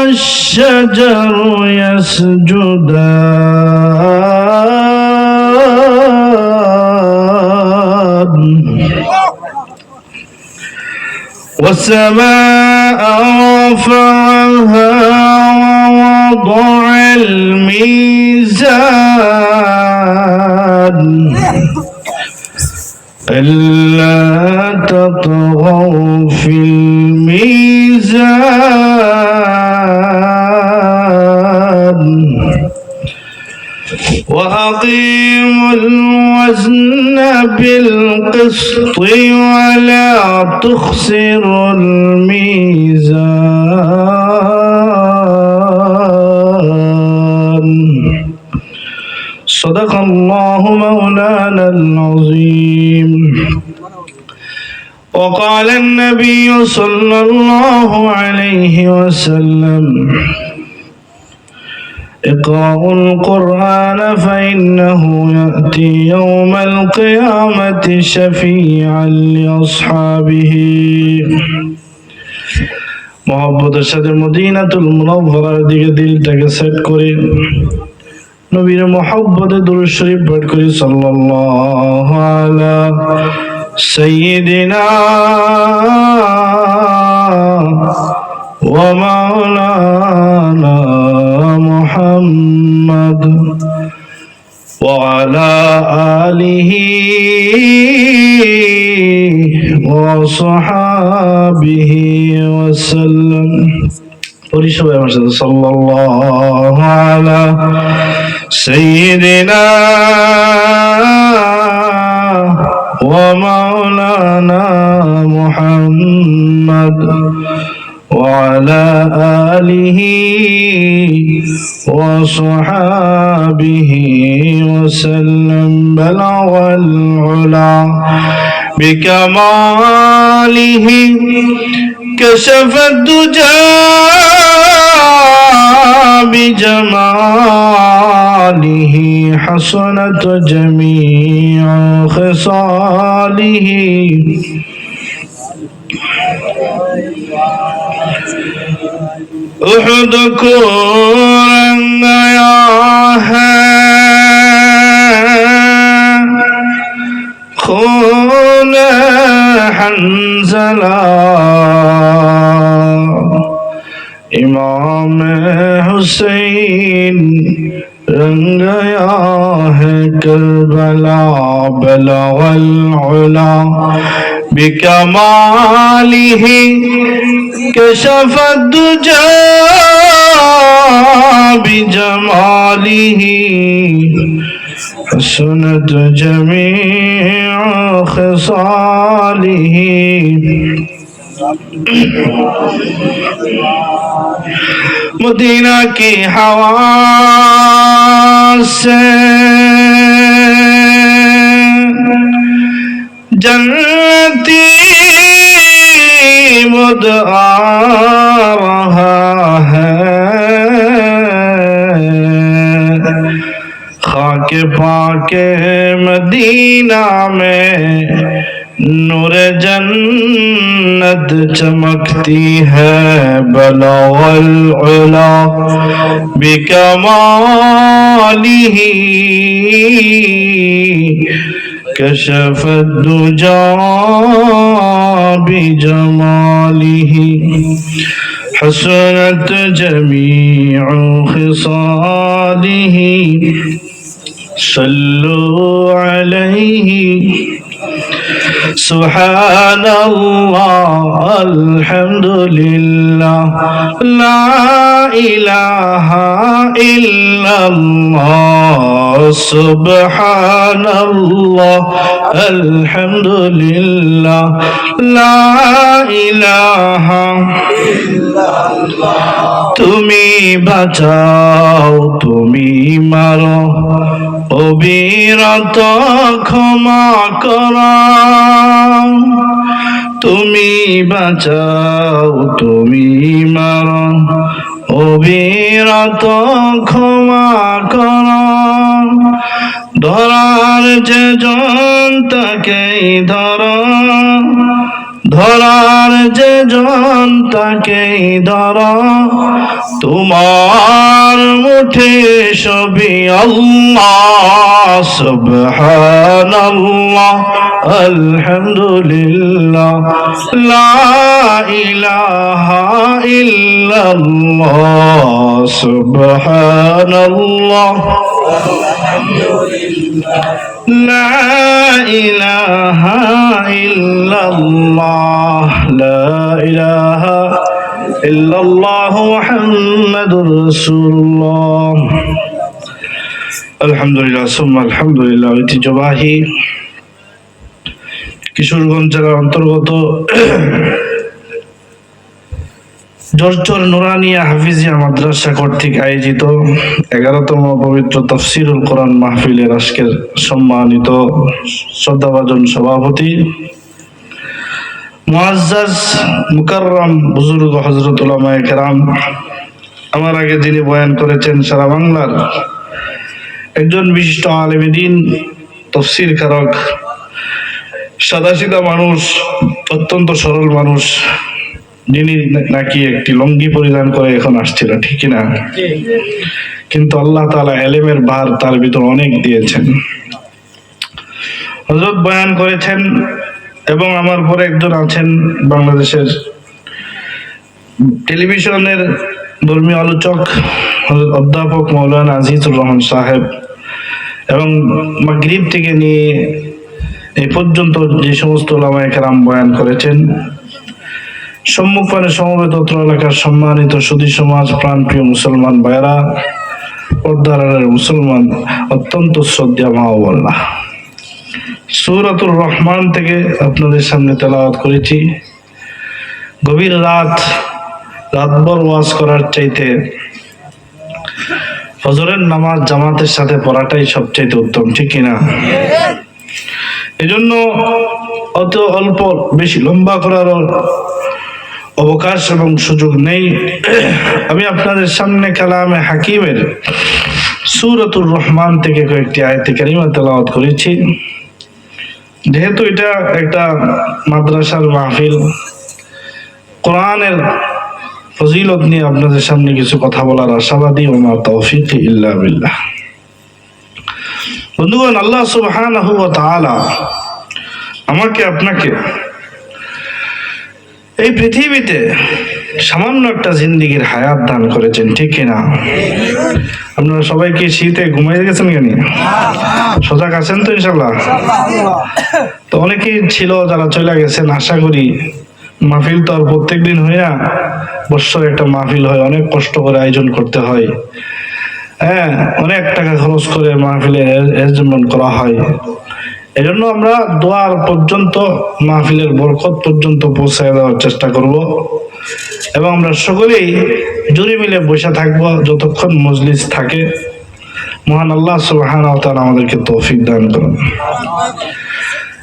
والشجر يسجدان والسماء رفعها ووضع الميزان ألا تطغوا في الميزان وأقيموا الوزن بالقسط ولا تخسروا الميزان صدق الله مولانا العظيم وقال النبي صلى الله عليه وسلم اقرأوا القرآن فإنه يأتي يوم القيامة شفيعا لأصحابه মোহাম্মদের সাথে মদিনাতুল মুনাওয়ারার দিকে দিলটাকে সেট করে নবীর মোহাব্বতে দুরূদ শরীফ পাঠ করি সাল্লাল্লাহু আলা সাইয়্যিদিনা ওয়া মাওলানা মুহাম্মদ ওয়া আলা আলিহি ওয়া সাহাবিহি ওয়া সাল্লাম পরিসবাই আমার সাথে সাল্লাল্লাহু আলা সাইয়্যিদিনা ওয়া মাওলানা মুহাম্মদ ওয়া আলা আলিহি ওয়া সাহাবিহি ওয়া সাল্লাম বালাগাল উলা বিকামালিহি كشف الدجى بجماله حسنت جميع خصاله احد کو رنگایا ہے خون حنزلہ امام حسین رنگایا ہے کربلا بلغ العلا بکمالہ کشف الدجى بجمالہ حسنت جميع خصاله مدینہ کی ہوا سے جنتی مدعا رہا ہے خاک پاک مدینہ میں نور جنت چمکتی ہے بلغ العلا بکمالہ کشف الدجى بجمالہ حسنت جميع خصاله صلوا عليه سبحان الله الحمد لله لا إله إلا الله سبحان الله الحمد لله لا إله إلا الله তুমি বাঁচাও তুমি মারো অবিরত ক্ষমা করো তুমি বাঁচাও তুমি মারো অবিরত ক্ষমা করো ধরার যে জন তাকেই ধরো ধরার যে জন তাকেই ধরা, তোমার মুঠে সবই আল্লাহ। সুবহানাল্লাহ আলহামদুলিল্লাহ লা ইলাহা ইল্লাল্লাহ। সুবহানাল্লাহ লা ইলাহা ইল্লাল্লাহ লা ইলাহা ইল্লাল্লাহ মুহাম্মাদুর রাসূলুল্লাহ। আলহামদুলিল্লাহ সুম্মা আলহামদুলিল্লাহ। ঐতিহ্যবাহী কিশোরগঞ্জ জেলার অন্তর্গত জর্জর নুরানিয়া হাফিজিয়া মাদ্রাসা কর্তৃক আয়োজিত 11তম পবিত্র তাফসীরুল কোরআন মাহফিলের আজকের সম্মানিত শ্রদ্ধাভাজন সভাপতি মুআজ্জাজ মুকাররম বুজুর্গ হযরত উলামায়ে কেরাম, আমার আগে যিনি বয়ান করেছেন সারা বাংলার একজন বিশিষ্ট আলেমে দ্বীন, তাফসীর কারক, সাদাসিধা মানুষ, অত্যন্ত সরল মানুষ, যিনি নাকি একটি লুঙ্গি পরিধান করে এখন আসছিল, ঠিক না? কিন্তু আল্লাহ তাআলা ইলমের ভার তার ভিতর অনেক দিয়েছেন। হযরত বয়ান করেছেন এবং আমার পরে একজন আছেন বাংলাদেশের টেলিভিশনের ধর্মীয় আলোচক হযরত অধ্যাপক মাওলানা আজিজুর রহমান সাহেব, এবং মাগরিব থেকে নিয়ে এই পর্যন্ত যে সমস্ত উলামায়ে কেরাম বয়ান করেছেন, সম্মুখপানে সমবেত অত্র এলাকার সম্মানিত সুধী সমাজ, প্রাণপ্রিয় মুসলমান ভাইরা, পর্দার আড়ালের মুসলমান, অত্যন্ত শ্রদ্ধেয় মা ও বোনেরা, সূরাতুর রহমান থেকে আপনাদের সামনে তেলাওয়াত করেছি। গভীর রাতভর ওয়াজ করার চাইতে ফজরের নামাজ জামাতের সাথে পড়াটাই সবচাইতে উত্তম, ঠিক কিনা? এজন্য অত অল্প বেশি লম্বা করার অবকাশ এবং সুযোগ নেই। আমি আপনাদের সামনে কালামে হাকিমের সূরাতুর রহমান থেকে কয়েকটি আয়াতে কারিমা তেলাওয়াত করেছি। যেহেতু এটা একটা মাদ্রাসার মাহফিল, কোরআনের ফজিলত নিয়ে আপনাদের সামনে কিছু কথা বলার আশাবাদী। ওমা তৌফিক ইল্লা বিল্লাহ। বন্ধুগণ, আল্লাহ সুবহানাহু ওয়া তাআলা আমাকে আপনাকে এই পৃথিবীতে সামান্য একটা জিন্দেগির হায়াত দান করেছেন, ঠিক কিনা? আপনারা সবাই কি শীতে ঘুমাই গেছেন? কেন সজাগ আছেন তো ইনশাআল্লাহ? তো অনেকেই ছিল যারা চলে গেছেন। আশা করি মাহফিল তো আর প্রত্যেকদিন হয় না, বছরে একটা মাহফিল হয়, অনেক কষ্ট করে আয়োজন করতে হয়, হ্যাঁ, অনেক টাকা খরচ করে মাহফিলের আয়োজন করা হয়। এজন্য আমরা দোয়ার পর্যন্ত, মাহফিলের বরকত পর্যন্ত পৌঁছায় দেওয়ার চেষ্টা করব, এবং আমরা সকলেই জুড়ে মিলে বসে থাকবো যতক্ষণ মজলিস থাকে। মহান আল্লাহ সুবহানাহু ওয়া তাআলা আমাদেরকে তৌফিক দান করুন।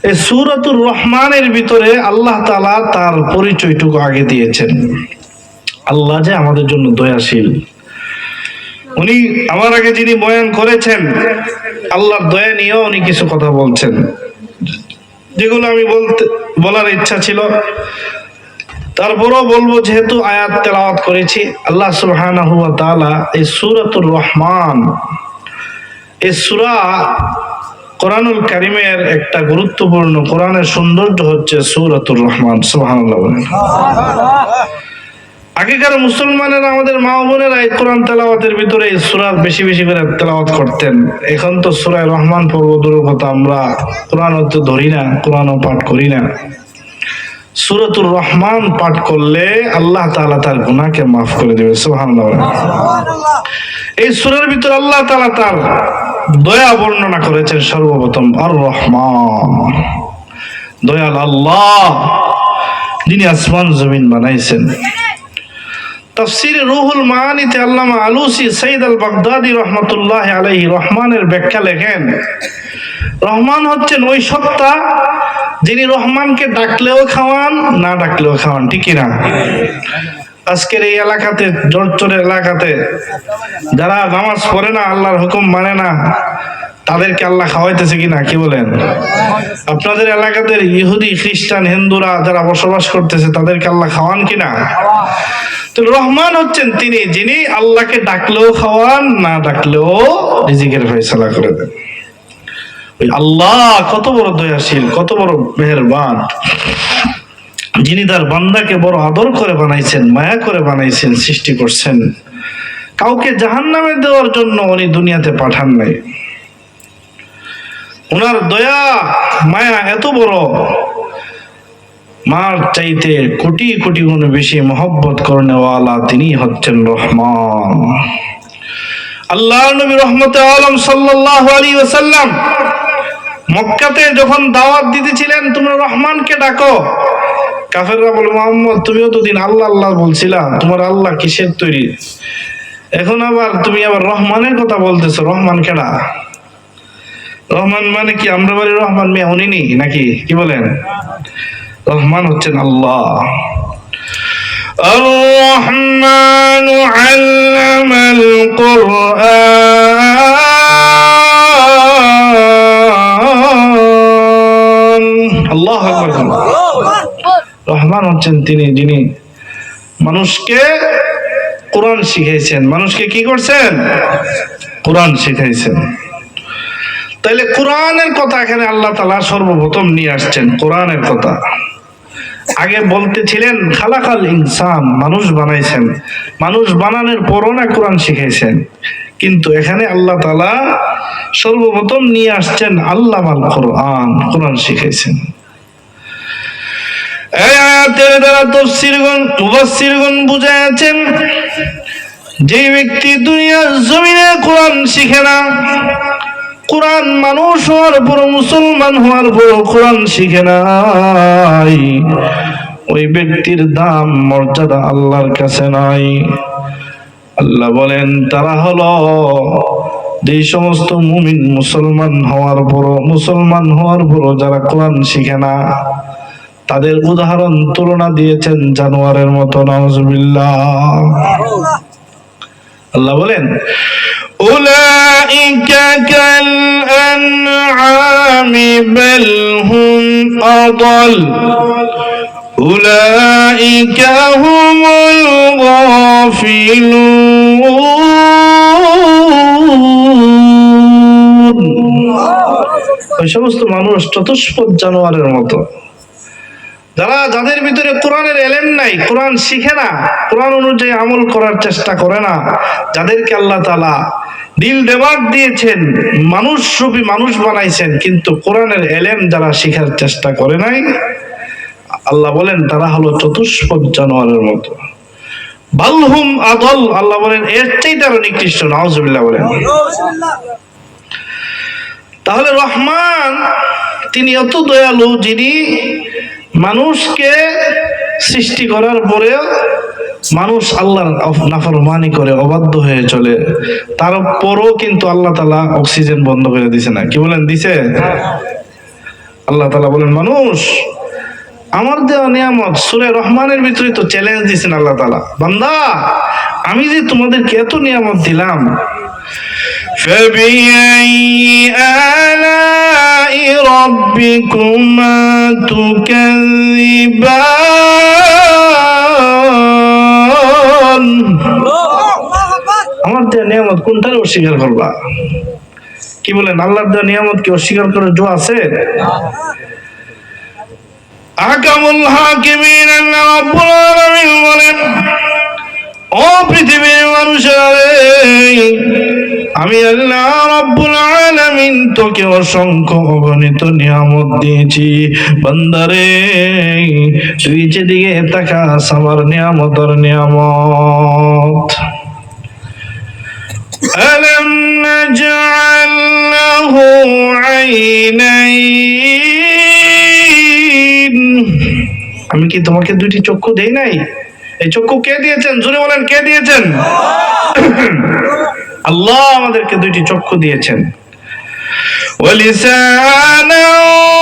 এই সূরাতুর রহমানের ভিতরে আল্লাহ তাআলা তার পরিচয়টুকু আগে দিয়েছেন। আল্লাহ যে আমাদের জন্য দয়াশীল। উনি আমার আগে যিনি বয়ান করেছেন, আল্লাহর দয়া নিয়েও উনি কিছু কথা বলছেন, যেগুলো আমি বলার ইচ্ছা ছিল, তারপরও বলবো যেহেতু আয়াত তেলাওয়াত করেছি। আল্লাহ সুবহানাহু ওয়া তাআলা এই সূরাতুর রহমান, এই সূরা কোরআনুল কারীমের একটা গুরুত্বপূর্ণ, কোরআনের সৌন্দর্য হচ্ছে সূরাতুর রহমান। সুবহানাল্লাহ। আগেকার মুসলমানেরা, আমাদের মা বোনেরা এই কোরআন তেলাওয়াতের ভিতরে এই সূরা বেশি বেশি করে তেলাওয়াত করতেন। এখন তো সূরা রহমান পড়ব দূরের কথা, আমরা কোরআন তো ধরি না, কোরআনও পাঠ করি না। সূরাতুর রহমান পাঠ করলে আল্লাহ তাআলা তার গুনাহকে মাফ করে দেবে। সুবহানাল্লাহ। এই সূরার ভিতরে আল্লাহ তাআলা তার দয়া বর্ণনা করেছেন সর্বপ্রথম, আর রহমান, দয়াল আল্লাহ যিনি আসমান জমিন বানাইছেন। তাফসীরে রুহুল মাআনিতে আল্লামা আলুসি সাইদ আল বাগদাদি রহমাতুল্লাহ আলাইহি রহমানের ব্যাখ্যা লেখেন, রহমান হচ্ছেন ওই সত্তা যিনি রহমানকে ডাকলেও খাওয়ান, না ডাকলেও খাওয়ান, ঠিক কিনা? আজকের এই এলাকাতে, জর্জরের এলাকাতে যারা নামাজ পড়ে না, আল্লাহর হুকুম মানে না, তাদেরকে আল্লাহ খাওয়াইতেছে কিনা, কি বলেন? আপনাদের এলাকাতে ইহুদি খ্রিস্টান হিন্দুরা যারা বসবাস করতেছে তাদেরকে আল্লাহ খাওয়ান কিনা? তো রহমান হচ্ছেন তিনি যিনি আল্লাহকে ডাকলেও খাওয়ান, না ডাকলেও রিজিকের ফয়সালা করে দেন। ওই আল্লাহ কত বড় দয়াশীল, কত বড় মেহেরবান, যিনি তার বান্দাকে বড় আদর করে বানাইছেন, মায়া করে বানাইছেন, সৃষ্টি করছেন। কাউকে জাহান্নামে দেওয়ার জন্য উনি দুনিয়াতে পাঠান নাই। ওনার দয়া মায়া এত বড়, মার চাইতে কোটি কোটি গুণ বেশি মহব্বত করনেওয়ালা তিনি হচ্ছেন রহমান। আল্লাহর নবী রহমতে আলম সাল্লাল্লাহু আলাইহি ওয়াসাল্লাম মক্কাতে যখন দাওয়াত দিতেছিলেন তোমরা রহমানকে ডাকো, কাফেররা বলে মুহাম্মদ তুমিও তো দিন আল্লাহ আল্লাহ বলছিলা, তোমার আল্লাহ কিসের তৈরি, এখন আবার তুমি আবার রহমানের কথা বলতেছো, রহমান কেডা? রহমান মানে কি আমরা বলি রহমান মিয়া উনি নি নাকি, কি বলেন? রহমান হচ্ছেন আল্লাহ। আর-রহমান আল্লামাল কুরআন। আল্লাহু আকবার। রহমান হচ্ছেন তিনি যিনি মানুষকে কোরআন শিখাইছেন। মানুষকে কি করছেন? কোরআন শিখাইছেন। তাইলে কোরআনের কথা এখানে আল্লাহ তাআলা সর্বপ্রথম নিয়ে আসছেন। কোরআনের কথা আগে বলতেছিলেন খালাকাল ইনসান, মানুষ বানাইছেন, মানুষ বানানোর পরও না কোরআন শিখাইছেন, কিন্তু এখানে আল্লাহ তাআলা সর্বপ্রথম নিয়ে আসছেন আল্লামাল কোরআন, কোরআন শিখাইছেন। এই আয়াতের দ্বারা তাফসীরগণ মুফাসসিরগণ বুঝাচ্ছেন যে ব্যক্তি দুনিয়ার জমিনে কোরআন শিখে না, কোরআন মানুষ হওয়ার পর, মুসলমান হওয়ার পর কোরআন শিখে নাই, ওই ব্যক্তির দাম মর্যাদা আল্লাহর কাছে নাই। আল্লাহ বলেন তারা হলো যে সমস্ত মুমিন মুসলমান হওয়ার পর যারা কোরআন শিখে না, তাদের উদাহরণ তুলনা দিয়েছেন জানোয়ারের মতো। নাউযুবিল্লাহ। আল্লাহ বলেন উলাইকা কাল আনআমি বাল হুম আদাল উলাইকা হুমুল গাফিলুন। ওই সমস্ত মানুষ চতুষ্পদ জানোয়ারের মতো, যাদের ভিতরে কোরআনের এলেম নাই, কোরআন শিখে না, কোরআন অনুযায়ী আমল করার চেষ্টা করে না, যাদেরকে আল্লাহ তাআলা দিল দিমাগ দিয়েছেন, মানুষ রূপী মানুষ বানাইছেন, কিন্তু কোরআনের এলেম যারা শিখার চেষ্টা করে নাই, আল্লাহ বলেন তারা হলো চতুষ্পদ জানোয়ারের মতো। বালহুম আদল, আল্লাহ বলেন এর চাইতে আরো নিকৃষ্ট। নাউযুবিল্লাহ বলেন। তাহলে রহমান তিনি এত দয়ালু, যিনি মানুষকে সৃষ্টি করার পরেও মানুষ আল্লাহর নাফরমানি করে, অবাধ্য হয়ে চলে, তারপরও কিন্তু আল্লাহ তাআলা অক্সিজেন বন্ধ করে দিছে না, কি বলেন? দিছে। আল্লাহ তাআলা বলেন মানুষ আমার দেওয়া নিয়ামত, সূরা রহমানের ভিতরে তো চ্যালেঞ্জ দিয়েছেন আল্লাহ তাআলা, বান্দা আমি যে তোমাদেরকে এত নিয়ামত দিলাম, فبأي آلاء ربكما تكذبان। আমার দেওয়া নিয়ামত কোনটারে অস্বীকার করবা? কি বলেন? আল্লাহর দেওয়া নিয়ামত কি অস্বীকার করার জো আছে? আহকামুল হাকিমিন আল্লাহ রাব্বুল আলামিন বলেন, ও পৃথিবীর মানুষেরা, আমি আল্লাহ রাব্বুল আলামিন তোকে অসংখ্য অগণিত নিয়ামত দিয়েছি, বান্দারে তুই যেদিকে তাকাস আমার নিয়ামত আর নিয়ামত। আলাম নাজআল লাহু আইনাইন, আমি কি তোমাকে দুইটি চক্ষু দেই নাই? এই চক্ষু কে দিয়েছেন? জোরে বলেন কে দিয়েছেন? আল্লাহ আমাদেরকে দুইটি চক্ষু দিয়েছেন। ওয়ালিসানা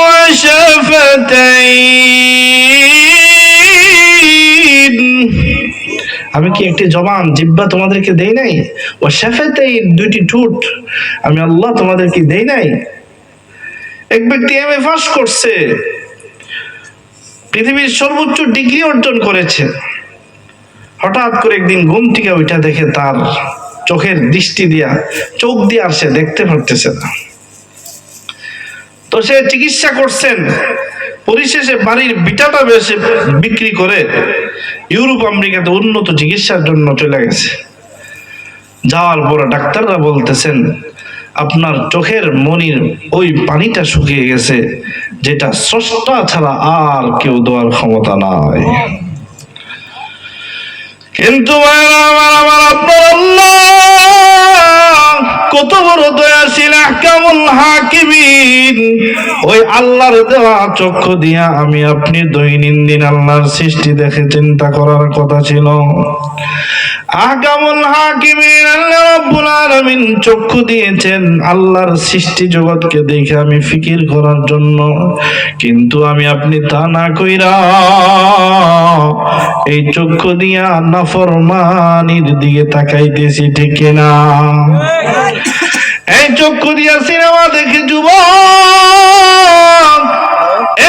ওয়া শাফাতাইন, আমি কি একটি জবান জিহ্বা তোমাদেরকে দেই নাই? ও শাফাতাইন, দুইটি ঠোঁট আমি আল্লাহ তোমাদেরকে দেই নাই? এক ব্যক্তি এমএ পাস করছে, পৃথিবীর সর্বোচ্চ ডিগ্রি অর্জন করেছে, হঠাৎ করে একদিন ঘুম থেকে উঠা দেখে তার চোখের দৃষ্টি দিয়া চোখ দিয়ে আর সে দেখতে পারতেছে না। তো সে চিকিৎসা করছেন, পরিশেষে বাড়ির বিটাটা বেশি বিক্রি করে ইউরোপ আমেরিকাতে উন্নত চিকিৎসার জন্য চলে গেছে। যাওয়ার পর ডাক্তাররা বলতেছেন আপনার চোখের মনির ওই পানিটা শুকিয়ে গেছে, যেটা স্রষ্টা ছাড়া আর কেউ দেওয়ার ক্ষমতা নাই। কিন্তু আমার আপনার আল্লাহ কত বড় দয়াশীল, আহকামুল হাকিমিন। ওই আল্লাহর দেওয়া চক্ষু দিয়া আমি আপনি দৈনন্দিন আল্লাহর সৃষ্টি দেখে চিন্তা করার কথা ছিল। আহকামুল হাকিমিন আল্লাহ রাব্বুল আলামিন চক্ষু দিয়েছেন আল্লাহর সৃষ্টি জগৎকে দেখে আমি ফিকির করার জন্য, কিন্তু আমি আপনি তা না কইরা এই চক্ষু দিয়া নাফরমানির দিকে তাকাইতেছি, ঠিক না? এই চক্ষু দিয়া সিনেমা দেখে যুবক,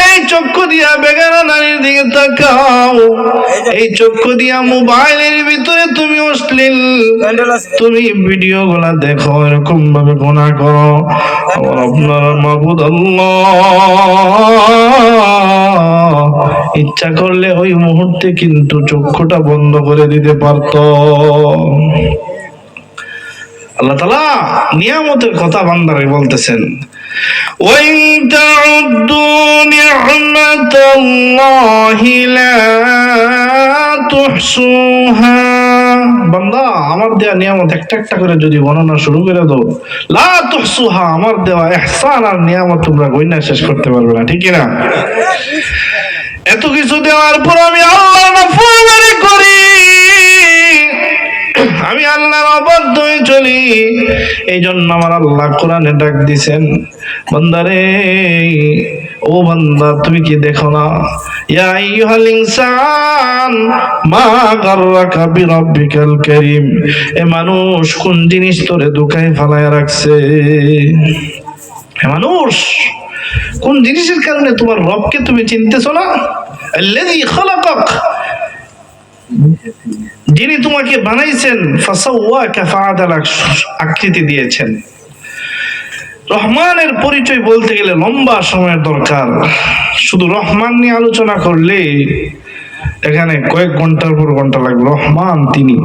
এই চক্ষু দিয়া বেগানা নারীর দিকে তাকাও, এই চক্ষু দিয়া মোবাইলের ভিতরে তুমি অশ্লীল তুমি ভিডিও গুলা দেখো, এরকম ভাবে গুনাহ করো। আমার আপনার মাবুদ আল্লাহ ইচ্ছা করলে ওই মুহূর্তে কিন্তু চক্ষুটা বন্ধ করে দিতে পারত। আল্লাহ তাআলা নিয়ামতের কথা বান্দারে বলতেছেন, ওয়াইন তাউদ্দু নি'মাতাল্লাহি লা তুহসুহা। বান্দা আমার দেয়া নিয়ামত একটা একটা করে যদি গণনা শুরু করে দাও, লা তুহসুহা, আমার দেওয়া ইহসান আর নিয়ামত তোমরা গণনা শেষ করতে পারবে না, ঠিক না? এত কিছু দেওয়ার পর আমি আল্লাহর নাফরমানি করি, আমি আল্লাহর অবাধ্য হয়ে চলি। এই জন্য আমার আল্লাহ কোরআনে ডাক দিছেন, বান্দারে ও বান্দা তুমি কি দেখো না, ইয়া আইয়ুহাল ইনসান মা গাররাকা বিরাব্বিকাল কারীম। এ মানুষ কোন জিনিস তোরে ধোঁকায় ফালায়া রাখছে? এ মানুষ কোন জিনিসের কারণে তোমার রবকে তুমি চিনতেছো না? আল্লাযী খালাকাক, যিনি তোমাকে বানাইছেন, ফাসাওয়াকা ফাআদালাক, আকৃতি দিয়েছেন। রহমানের পরিচয় বলতে গেলে লম্বা সময়ের দরকার, শুধু রহমান নিয়ে আলোচনা করলে এখানে কয়েক ঘন্টার পর ঘন্টা লাগবে। রহমান তিনি।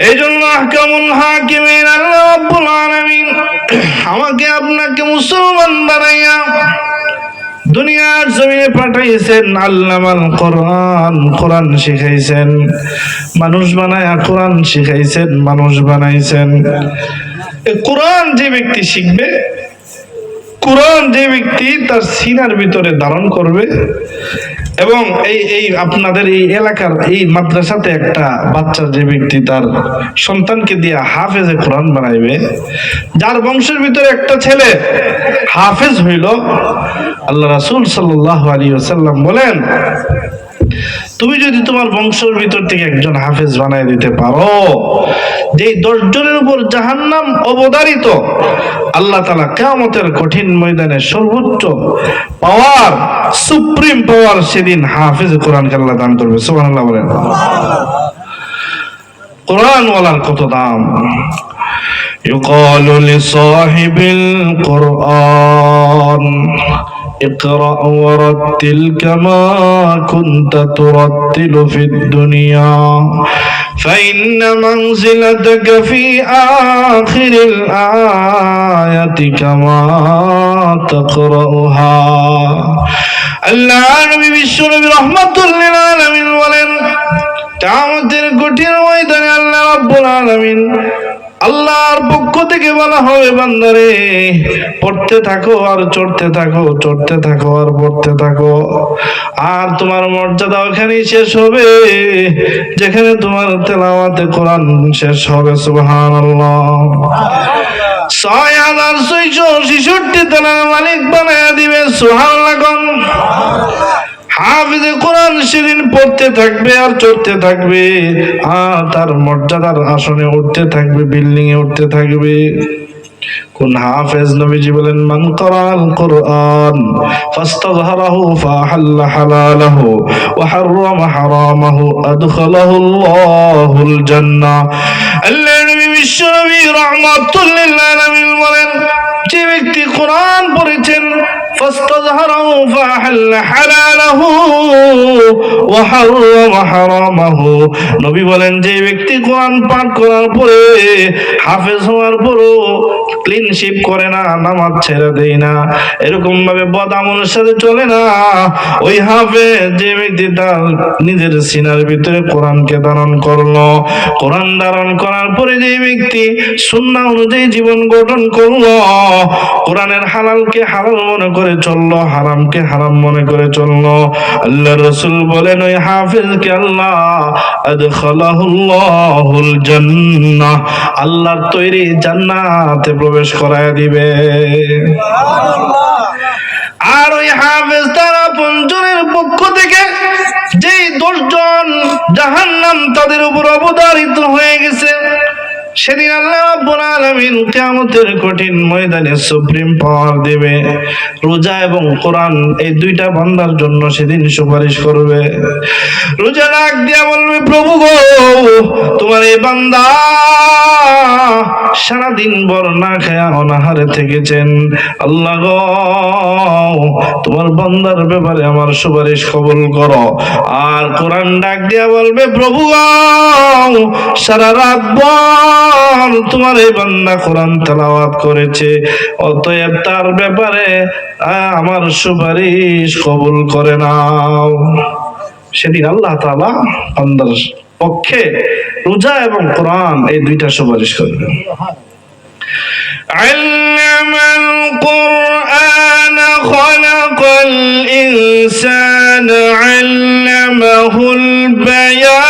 এই জন্য আহকামুল হাকিমিন আল্লাহ রাব্বুল আলামিন আমাকে আপনাকে মুসলমান বানাইয়া দুনিয়ার জমিনে পাঠাইছেন, আল্লামাল কোরআন, কোরআন শিখাইছেন, মানুষ বানায়া কোরআন শিখাইছেন, মানুষ বানাইছেন। কোরআন যে ব্যক্তি শিখবে, কোরআন যে ব্যক্তি তার সিনার ভিতরে ধারণ করবে, এবং এই আপনাদের এই এলাকার এই মাদ্রাসাতে একটা বাচ্চা যে ব্যক্তি তার সন্তানকে দিয়ে হাফেজে কোরআন বানাইবে, যার বংশের ভিতরে একটা ছেলে হাফেজ হইল, আল্লাহ রাসূল সাল্লাল্লাহু আলাইহি ওয়াসাল্লাম বলেন, তুমি যদি তোমার বংশের ভিতর থেকে একজন হাফেজ বানাই দিতে পারো, যে 10 জনের উপর জাহান্নাম অবধারিত, আল্লাহ তাআলা কিয়ামতের কঠিন ময়দানে সর্বোচ্চ পাওয়ার, সুপ্রিম পাওয়ার সেদিন হাফেজ কোরআনকে আল্লাহ দান করবে। সুবহানাল্লাহ বলেন। কোরআন ওয়ালার কত দাম। ইউকালু লিসাহিবিল কোরআন اقرأ ورتل كما كنت ترتل في الدنيا فإن منزلتك في آخر الآية كما تقرأها আল্লাহ নবী বিশ্বনবী রাহমাতুল লিল আলামিন বলেন, কিয়ামতের কঠিন ময়দানে আল্লাহ রাব্বুল আলামিন আল্লাহর পক্ষ থেকে বলা হবে, বান্দারে পড়তে থাকো আর চড়তে থাকো, চড়তে থাকো আর পড়তে থাকো, আর তোমার মর্যাদা ওখানেই শেষ হবে যেখানে তোমার তেলাওয়াতে কোরআন শেষ হবে। সুবহানাল্লাহ। 6666 তালার মালিক বানায়া দিবে। সুবহানাল্লাহ। হাফিজে কোরআন সেদিন পড়তে থাকবে আর চড়তে থাকবে, আর তার মর্যাদার আসনে উঠতে থাকবে, বিল্ডিং এ উঠতে থাকবে। কোন হাফেজ? নবীজি বলেন, মান ক্বরাআল কুরআন ফাস্তাযহারাহু ফাহাল্লা হালালাহু ওয়া হাররামা হারামাহু আদখালাহু আল্লাহুল জান্নাহ। আল্লাহর নবী বিশ্বনবী রাহমাতুল লিল আলামিন বলেন, যে ব্যক্তি কোরআন পড়েছেন, ফাস্তাযহারাহু ফাহাল্লা হালালাহু ওয়া হাররামা হারামাহু, নবী বলেন যে ব্যক্তি কোরআন পাঠ করার পরে, হাফেজ হওয়ার পরও ক্লিনশিপ করে না, নামাজ ছেড়ে দেয় না, এরকম ভাবে বদ আমলের সাথে চলে না, ওই হাফেজ যে ব্যক্তি তার নিজের সিনার ভিতরে কোরআনকে ধারণ করলো, কোরআন ধারণ করার পরে যে ব্যক্তি সুন্নাহ অনুযায়ী জীবন গঠন করলো, কোরআনের হালালকে হালাল মনে করে চললো, হারামকে হারাম মনে করে চললো, আল্লাহ রাসূল বলেন ওই হাফেজকে আল্লাহ আদখালাহুল্লাহুল জান্নাহ, আল্লাহর তৈরি জান্নাতে প্রবেশ করায় দিবে। আর ওই হাফেজ তার আপনজনের পক্ষ থেকে যেই 10 জন জাহান্নাম তাদের উপর অবধারিত হয়ে গেছে, সেদিন আল্লাহ রাব্বুল আলামিন কিয়ামতের কঠিন ময়দানে সুপ্রিম পাওয়ার দেবে। রোজা এবং কোরআন এই দুইটা বান্দার জন্য সেদিন সুপারিশ করবে। রোজা ডাক দিয়া বলবে, প্রভু গো, তোমার এই বান্দা সারাদিন ভর না খায়া অনাহারে থেকেছেন, আল্লাহ গো তোমার বান্দার ব্যাপারে আমার সুপারিশ কবুল করো। আর কোরআন ডাক দিয়া বলবে, প্রভু গো, সারা রাত ভর তোমার এই বান্দা কোরআন তেলাওয়াত করেছে, অতএব তার ব্যাপারে আমার সুপারিশ কবুল করে নাও। সেদিন আল্লাহ তাআলা বান্দার পক্ষে রোজা এবং কোরআন এই দুইটা সুপারিশ করবে। আল্লামাল কুরআন খালাকাল ইনসান আল্লামাহুল বায়ান,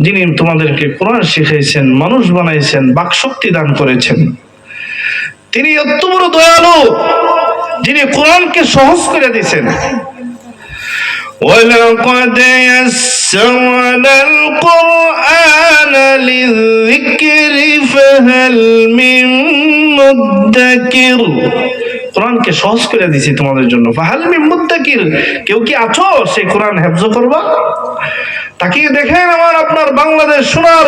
যিনি তোমাদেরকে কোরআন শিখাইছেন, মানুষ বানাইছেন, বাকশক্তি দান করেছেন, তিনি এত বড় দয়ালু, যিনি কোরআনকে সহজ করে দিয়েছেন। ওয়ালাকাদ ইয়াসসারনাল কুরআনা লিযিকরি ফাহাল মিন মুদ্দাকির, কোরআনকে সহজ করে দিয়েছি তোমাদের জন্য। ফাহাল মিন মুদ্দাকির, কেউ কি আছো সেই কোরআন হেফজ করবা? তাকিয়ে দেখেন আমার আপনার বাংলাদেশ সোনার